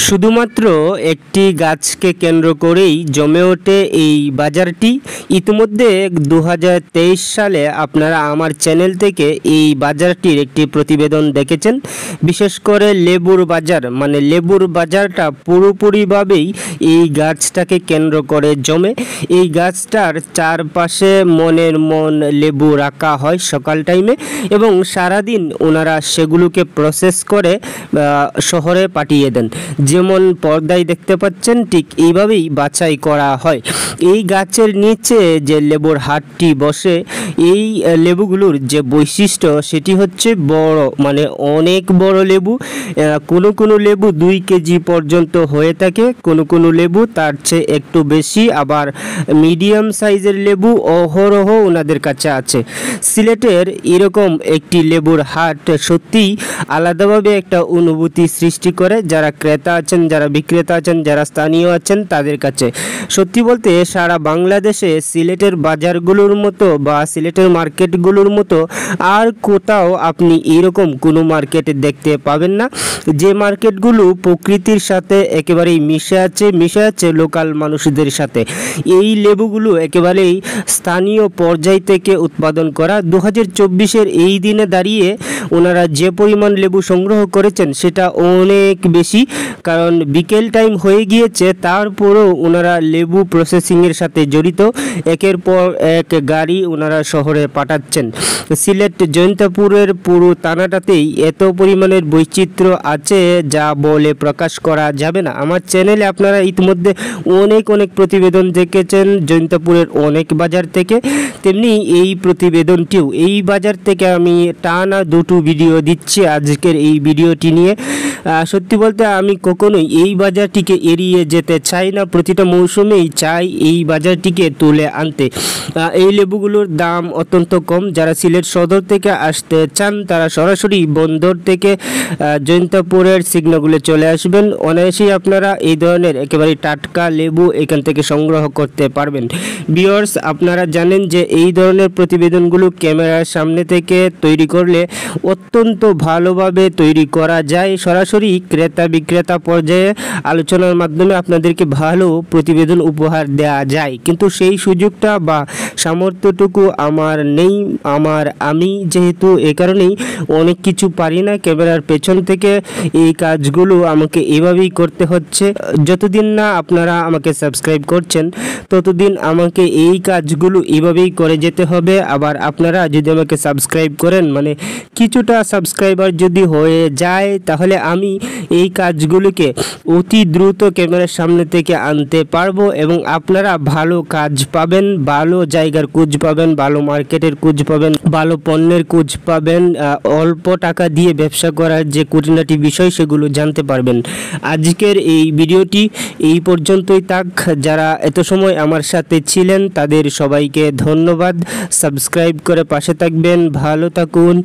শুধুমাত্র একটি গাছকে কেন্দ্র করেই জমে ওঠে এই বাজারটি। ইতিমধ্যে 2023 সালে আপনারা আমার চ্যানেল থেকে এই বাজারটির একটি প্রতিবেদন দেখেছেন। বিশেষ করে লেবুর বাজার, মানে লেবুর বাজারটা পুরোপুরিভাবেই এই গাছটাকে কেন্দ্র করে জমে। এই গাছটার চারপাশে মনের মন লেবু রাখা হয় সকাল টাইমে, এবং সারাদিন ওনারা সেগুলোকে প্রসেস করে শহরে পাঠিয়ে দেন। যেমন পর্দায় দেখতে পাচ্ছেন, ঠিক এইভাবেই বাছাই করা হয়। এই গাছের নিচে যে লেবুর হাটটি বসে, এই লেবুগুলোর যে বৈশিষ্ট্য সেটি হচ্ছে বড়, মানে অনেক বড় লেবু। কোনো লেবু 2 কেজি পর্যন্ত হয়ে থাকে, কোনো লেবু তার চেয়ে একটু বেশি, আবার মিডিয়াম সাইজের লেবু অহরহ ওনাদের কাছে আছে। সিলেটের এরকম একটি লেবুর হাট সত্যিই আলাদাভাবে একটা অনুভূতি সৃষ্টি করে যারা ক্রেতা আছেন, যারা বিক্রেতা আছেন, যারা স্থানীয় আছেন তাদের কাছে। সত্যি বলতে সারা বাংলাদেশে সিলেটের বাজারগুলোর মতো বা সিলেটের মার্কেটগুলোর মতো আর কোথাও আপনি এরকম কোনো মার্কেট দেখতে পাবেন না, যে মার্কেটগুলো প্রকৃতির সাথে একেবারেই মিশে আছে লোকাল মানুষদের সাথে। এই লেবুগুলো একেবারেই স্থানীয় পর্যায় থেকে উৎপাদন করা। 2024-এর এই দিনে দাঁড়িয়ে ওনারা যে পরিমাণ লেবু সংগ্রহ করেছেন সেটা অনেক বেশি, কারণ বিকেল টাইম হয়ে গিয়েছে, তারপরেও ওনারা লেবু প্রসেসিংয়ের সাথে জড়িত। একের পর এক গাড়ি ওনারা শহরে পাঠাচ্ছেন। সিলেট জয়ন্তপুরের পুরো থানাটাতেই এত পরিমাণের বৈচিত্র্য আছে যা বলে প্রকাশ করা যাবে না। আমার চ্যানেলে আপনারা ইতিমধ্যে অনেক প্রতিবেদন দেখেছেন জয়ন্তপুরের অনেক বাজার থেকে, তেমনি এই প্রতিবেদনটিও এই বাজার থেকে আমি টানা 2টো ভিডিও দিচ্ছি আজকের এই ভিডিওটি নিয়ে। সত্যি বলতে আমি কখনোই এই বাজারটিকে এড়িয়ে যেতে চাই না, প্রতিটা মৌসুমেই চাই এই বাজারটিকে তুলে আনতে। এই লেবুগুলোর দাম অত্যন্ত কম। যারা সিলেট সদর থেকে আসতে চান তারা সরাসরি বন্দর থেকে জয়ন্তপুরের সিগনালে চলে আসবেন, অনায়াসেই আপনারা এই ধরনের একেবারে টাটকা লেবু এখান থেকে সংগ্রহ করতে পারবেন। ভিউয়ার্স, আপনারা জানেন যে এই ধরনের প্রতিবেদনগুলো ক্যামেরার সামনে থেকে তৈরি করলে অত্যন্ত ভালোভাবে তৈরি করা যায়। সরাসরি ক্রেতা বিক্রেতা পর্যায়ে আলোচনার মাধ্যমে আপনাদেরকে ভালো প্রতিবেদন উপহার দেওয়া যায়, কিন্তু সেই সুযোগটা বা সামর্থ্যটুকু আমার নেই। আমি যেহেতু এ কারণেই অনেক কিছু পারি না, ক্যামেরার পেছন থেকে এই কাজগুলো আমাকে এভাবেই করতে হচ্ছে। যতদিন না আপনারা আমাকে সাবস্ক্রাইব করছেন ততদিন আমাকে এই কাজগুলো এভাবেই করে যেতে হবে। আবার আপনারা যদি আমাকে সাবস্ক্রাইব করেন, মানে কিছুটা সাবস্ক্রাইবার যদি হয়ে যায়, তাহলে আমি এই কাজগুলোকে অতি দ্রুত ক্যামেরার সামনে থেকে আনতে পারবো, এবং আপনারা ভালো কাজ পাবেন, ভালো জায়গার খোঁজ পাবেন, ভালো মার্কেটের খোঁজ পাবেন, ভালো পণ্যের খোঁজ পাবেন, অল্প টাকা দিয়ে ব্যবসা করার যে খুঁটিনাটি বিষয় সেগুলো জানতে পারবেন। আজকের এই ভিডিওটি এই পর্যন্তই থাক। যারা এত সময় আমার সাথে ছিলেন তাদের সবাইকে ধন্যবাদ। সাবস্ক্রাইব করে পাশে থাকবেন। ভালো থাকুন।